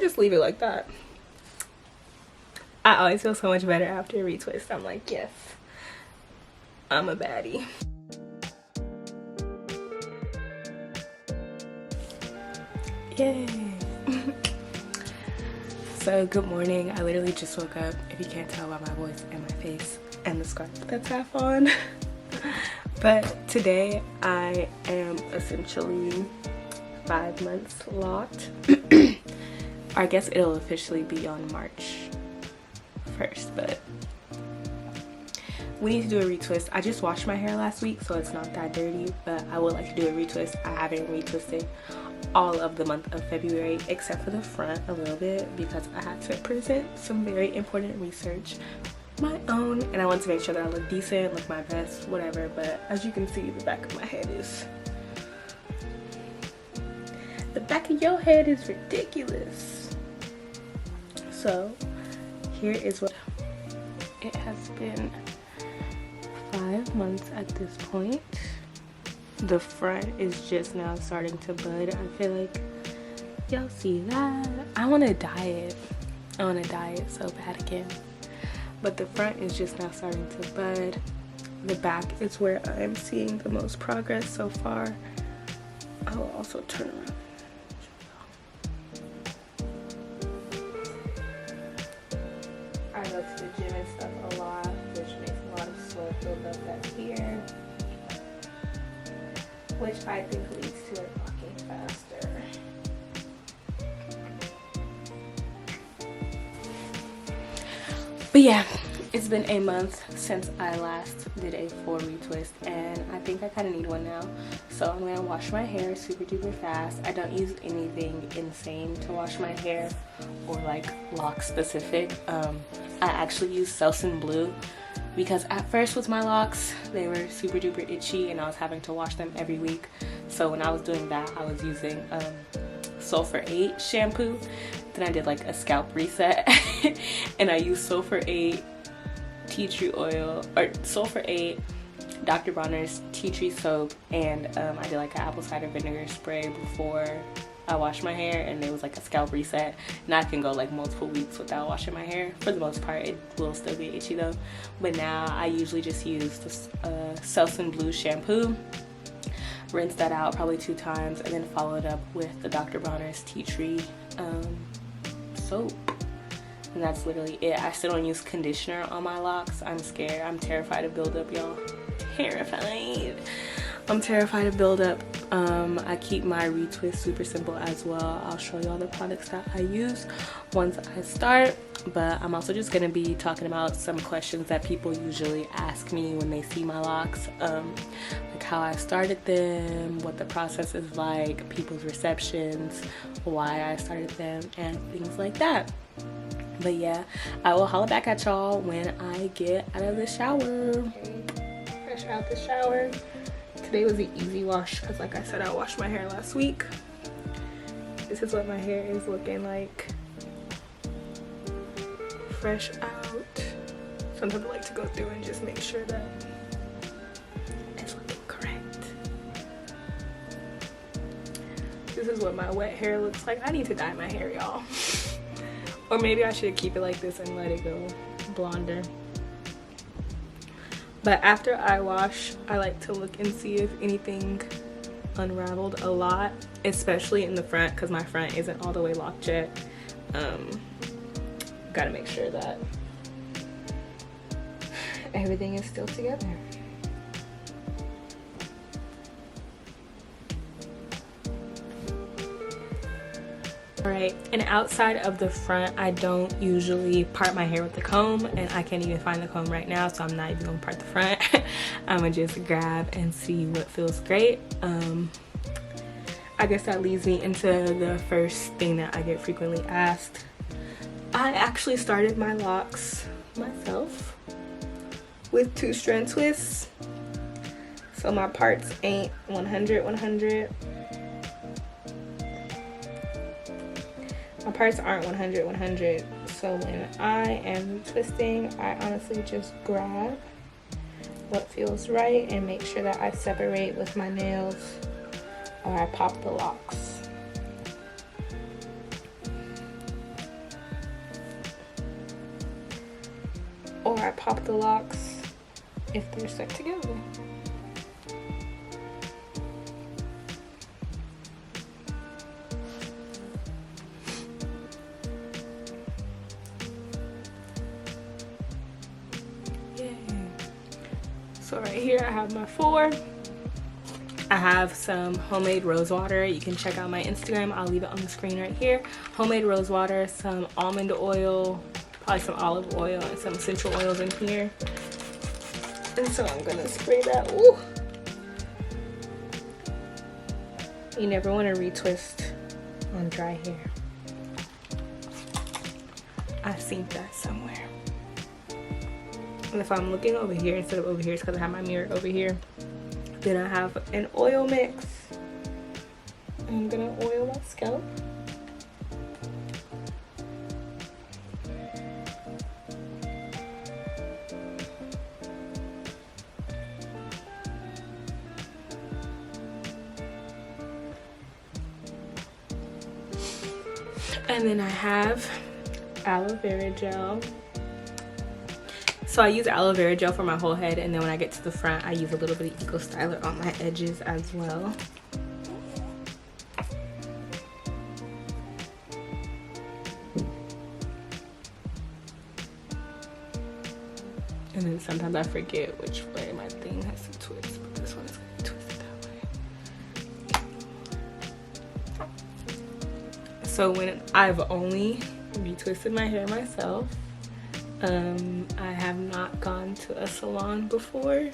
just leave it like that. I always feel so much better after a retwist. I'm like, yes, I'm a baddie. Yay. So good morning. I literally just woke up, if you can't tell by my voice and my face and the scarf that's half on. But today I am essentially 5 months locked. I guess it'll officially be on March 1st, but we need to do a retwist. I just washed my hair last week, so it's not that dirty, but I would like to do a retwist. I haven't retwisted all of the month of February except for the front a little bit because I had to present some very important research, my own, and I want to make sure that I look decent, look my best, whatever. But as you can see, the back of my head is, the back of your head is ridiculous. So here is what it has been. 5 months at this point. The front is just now starting to bud. I feel like y'all see that. I want to dye it. I want to dye it so bad again. But the front is just now starting to bud. The back is where I'm seeing the most progress so far. I will also turn around. I go to the gym and stuff a lot, which makes a lot of sweat build up back here, which I think leads to it locking faster. But yeah, it's been a month since I last did a full retwist, and I think I kind of need one now. So I'm gonna wash my hair super duper fast. I don't use anything insane to wash my hair or like lock specific. I actually use Selsun Blue because at first with my locks they were super duper itchy and I was having to wash them every week. So when I was doing that, I was using Sulfur 8 shampoo. Then I did like a scalp reset and I used Sulfur 8 tea tree oil, or Sulfur 8 Dr. Bronner's tea tree soap, and I did like an apple cider vinegar spray before I washed my hair, and it was like a scalp reset. And I can go like multiple weeks without washing my hair. For the most part, it will still be itchy though. But now I usually just use the Selsun Blue shampoo, rinse that out probably 2 times, and then follow it up with the Dr. Bronner's tea tree soap. And that's literally it. I still don't use conditioner on my locks. I'm scared. I'm terrified of buildup, y'all. Terrified. I'm terrified of buildup. I keep my retwist super simple as well. I'll show you all the products that I use once I start. But I'm also just gonna be talking about some questions that people usually ask me when they see my locks. Like how I started them, what the process is like, people's receptions, why I started them, and things like that. But yeah, I will holla back at y'all when I get out of the shower. Fresh out the shower. Today was the easy wash because like I said, I washed my hair last week. This is what my hair is looking like. Fresh out. Sometimes I like to go through and just make sure that it's looking correct. This is what my wet hair looks like. I need to dye my hair, y'all. Or maybe I should keep it like this and let it go blonder. But after I wash, I like to look and see if anything unraveled a lot, especially in the front because my front isn't all the way locked yet. Gotta make sure that everything is still together. Alright, and outside of the front, I don't usually part my hair with the comb, and I can't even find the comb right now, so I'm not even gonna part the front. I'm gonna just grab and see what feels great. I guess that leads me into the first thing that I get frequently asked. I actually started my locks myself with 2-strand twists, so my parts ain't 100. My parts aren't 100. So when I am twisting, I honestly just grab what feels right and make sure that I separate with my nails, or I pop the locks. or I pop the locks if they're stuck together. So right here I have my 4. I have some homemade rose water. You can check out my Instagram. I'll leave it on the screen right here. Homemade rose water, some almond oil, probably some olive oil, and some essential oils in here. And so I'm gonna spray that. Ooh. You never want to retwist on dry hair. I seen that somewhere. And if I'm looking over here instead of over here, it's because I have my mirror over here. Then I have an oil mix. I'm gonna oil my scalp. And then I have aloe vera gel. So I use aloe vera gel for my whole head, and then when I get to the front, I use a little bit of Eco Styler on my edges as well. And then sometimes I forget which way my thing has to twist, but this one is going to twist that way. So when I've only retwisted my hair myself, I have not gone to a salon before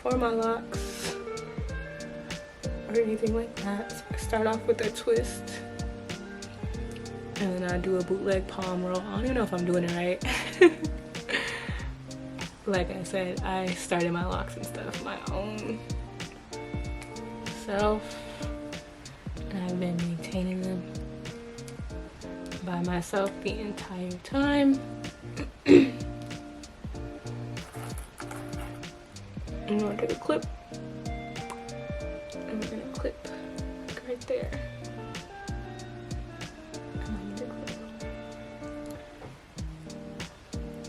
for my locks or anything like that. So I start off with a twist and then I do a bootleg palm roll. I don't even know if I'm doing it right. Like I said, I started my locks and stuff my own self, and I've been maintaining them by myself the entire time. I'm gonna get a clip and we're gonna clip right there.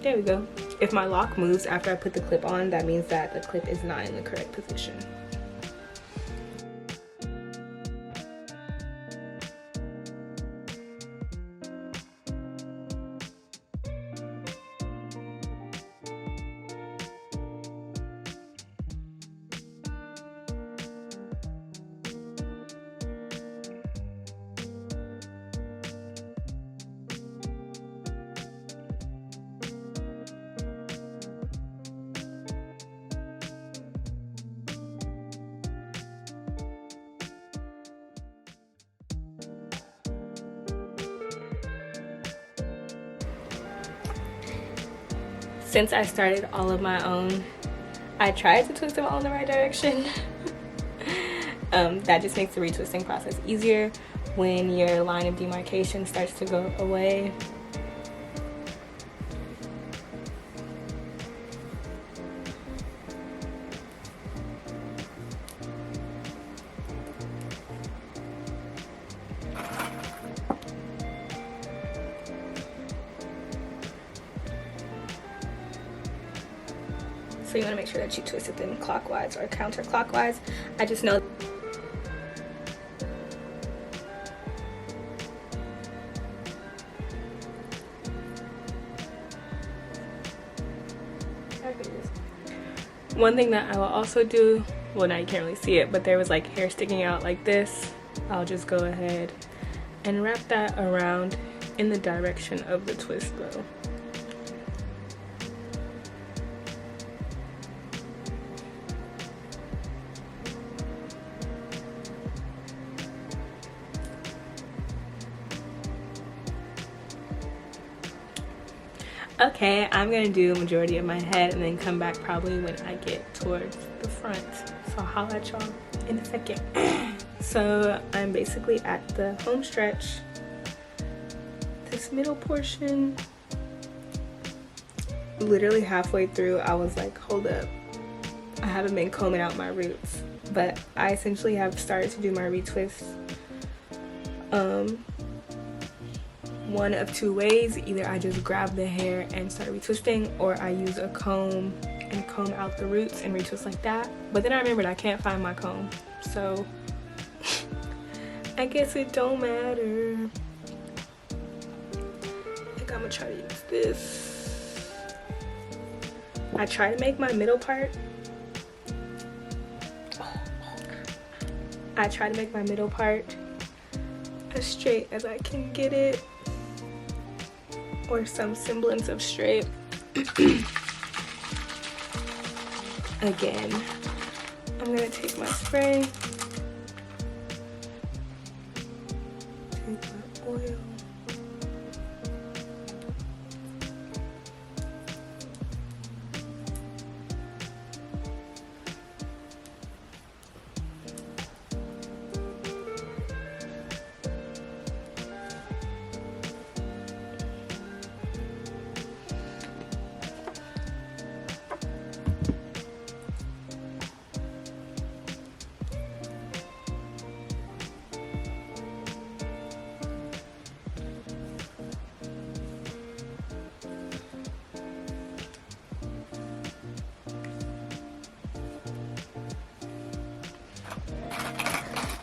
There we go. If my lock moves after I put the clip on, that means that the clip is not in the correct position. Since I started all of my own, I tried to twist them all in the right direction. That just makes the retwisting process easier when your line of demarcation starts to go away. So you want to make sure that you twist it them clockwise or counterclockwise. I just know one thing that I will also do, well now you can't really see it, but there was like hair sticking out like this. I'll just go ahead and wrap that around in the direction of the twist though. Okay, I'm gonna do a majority of my head and then come back probably when I get towards the front. So I'll holler at y'all in a second. So I'm basically at the home stretch. This middle portion, literally halfway through, I was like, hold up. I haven't been combing out my roots, but I essentially have started to do my retwist one of two ways. Either I just grab the hair and start retwisting, or I use a comb and comb out the roots and retwist like that. But then I remembered I can't find my comb, so I guess it don't matter. I think I'm gonna try to use this. I try to make my middle part. I try to make my middle part as straight as I can get it, or some semblance of straight. Again, I'm gonna take my spray, take my oil,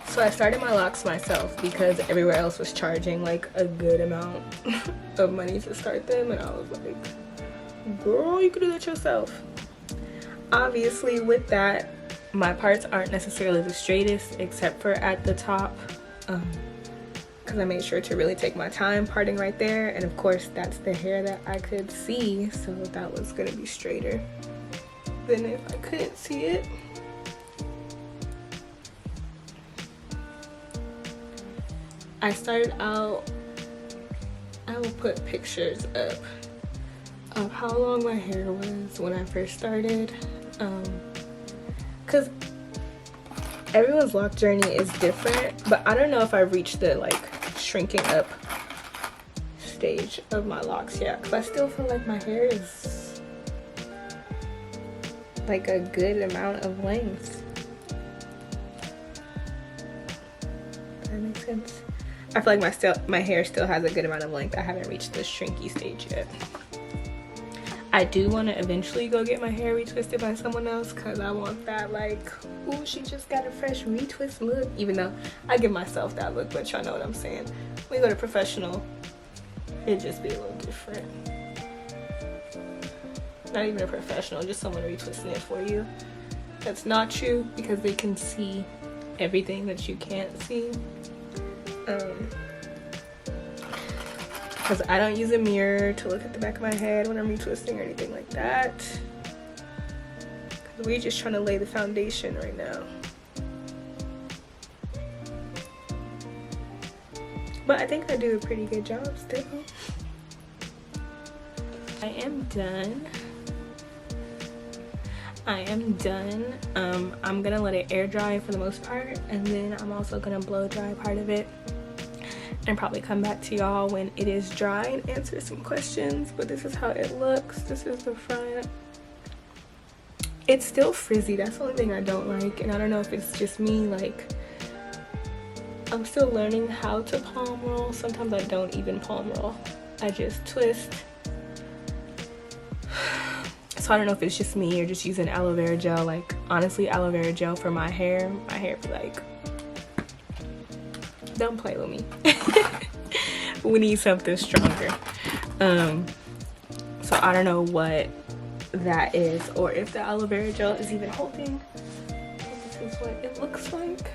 so I started my locks myself because everywhere else was charging like a good amount of money to start them, and I was like, girl, you could do that yourself. Obviously with that, my parts aren't necessarily the straightest except for at the top, because I made sure to really take my time parting right there, and of course that's the hair that I could see, so that was gonna be straighter than if I couldn't see it. I started out, I will put pictures up of how long my hair was when I first started, because everyone's lock journey is different, but I don't know if I've reached the like shrinking up stage of my locks yet, because I still feel like my hair is like a good amount of length. Does that make sense? I feel like my hair still has a good amount of length. I haven't reached the shrinky stage yet. I do want to eventually go get my hair retwisted by someone else, because I want that like, ooh, she just got a fresh retwist look. Even though I give myself that look, but y'all know what I'm saying. When you go to professional, it'd just be a little different. Not even a professional, just someone retwisting it for you. That's not you, because they can see everything that you can't see. Because I don't use a mirror to look at the back of my head when I'm retwisting or anything like that, because we're just trying to lay the foundation right now. But I think I do a pretty good job still. I am done. I'm gonna let it air dry for the most part, and then I'm also gonna blow dry part of it and probably come back to y'all when it is dry and answer some questions. But this is how it looks. This is the front. It's still frizzy. That's the only thing I don't like, and I don't know if it's just me. Like, I'm still learning how to palm roll. Sometimes I don't even palm roll, I just twist. So I don't know if it's just me or just using aloe vera gel. Like, honestly, aloe vera gel for my hair be like, don't play with me. We need something stronger. So I don't know what that is, or if the aloe vera gel is even holding. This is what it looks like.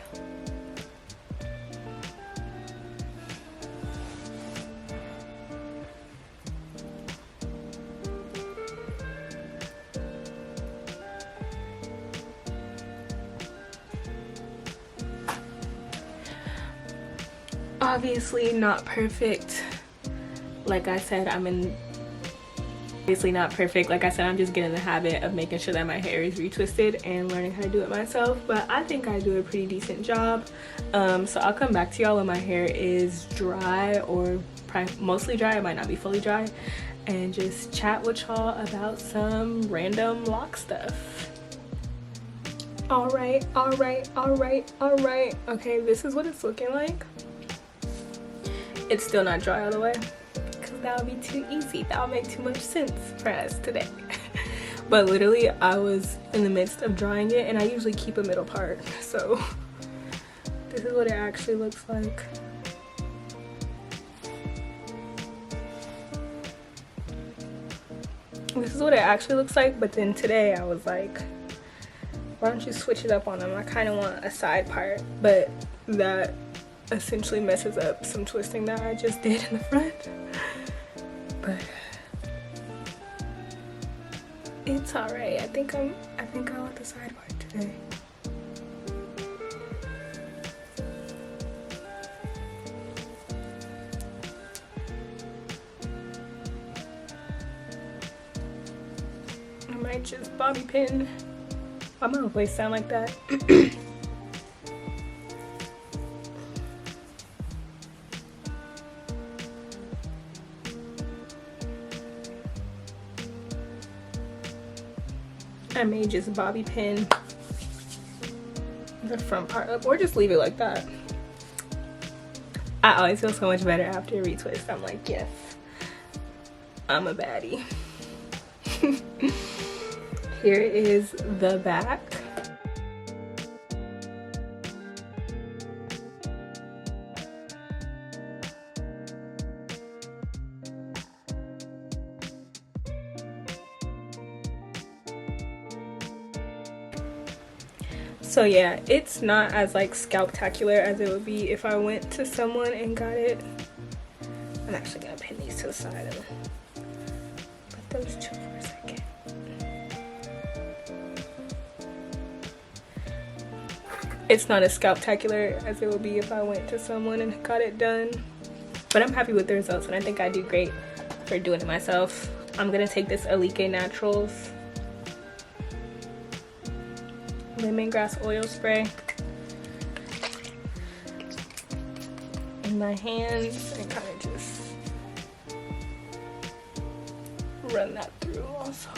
Obviously not perfect. Like I said, obviously not perfect. Like I said, I'm just getting in the habit of making sure that my hair is retwisted and learning how to do it myself. But I think I do a pretty decent job. So I'll come back to y'all when my hair is dry, or mostly dry. It might not be fully dry, and just chat with y'all about some random lock stuff. All right. Okay, this is what it's looking like. It's still not dry all the way. because that would be too easy. That would make too much sense for us today. But literally, I was in the midst of drying it, and I usually keep a middle part. So this is what it actually looks like. This is what it actually looks like, but then today I was like, why don't you switch it up on them? I kind of want a side part, but that essentially messes up some twisting that I just did in the front. But it's all right. I think I want the side part today. I might just bobby pin. Why my voice sound like that? I may just bobby pin the front part up, or just leave it like that. I always feel so much better after a retwist. I'm like, yes, I'm a baddie. Here is the back. So yeah, it's not as like scalptacular as it would be if I went to someone and got it. I'm actually gonna pin these to the side and put those two for a second. It's not as scalptacular as it would be if I went to someone and got it done. But I'm happy with the results, and I think I do great for doing it myself. I'm gonna take this locd Naturals lemongrass oil spray in my hands and kind of just run that through also.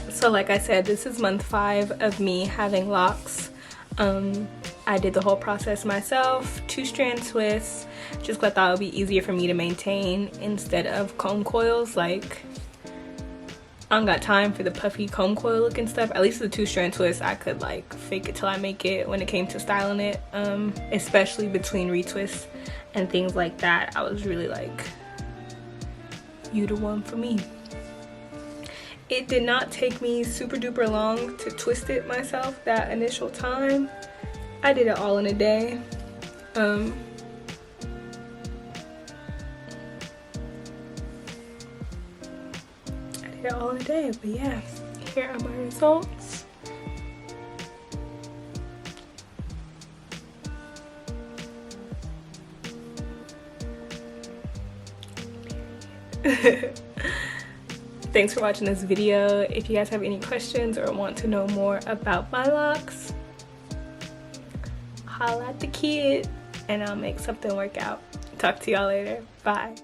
So like I said, this is month 5 of me having locks. I did the whole process myself, 2-strand twists, just 'cause I thought it would be easier for me to maintain instead of comb coils. Like, I don't got time for the puffy comb coil look and stuff. At least the 2-strand twist, I could like fake it till I make it when it came to styling it, especially between retwists and things like that. I was really like, you the one for me. It did not take me super duper long to twist it myself that initial time. I did it all in a day. I did it all in a day, but yeah, here are my results. Thanks for watching this video. If you guys have any questions or want to know more about my locks, holla at the kid and I'll make something work out. Talk to y'all later. Bye.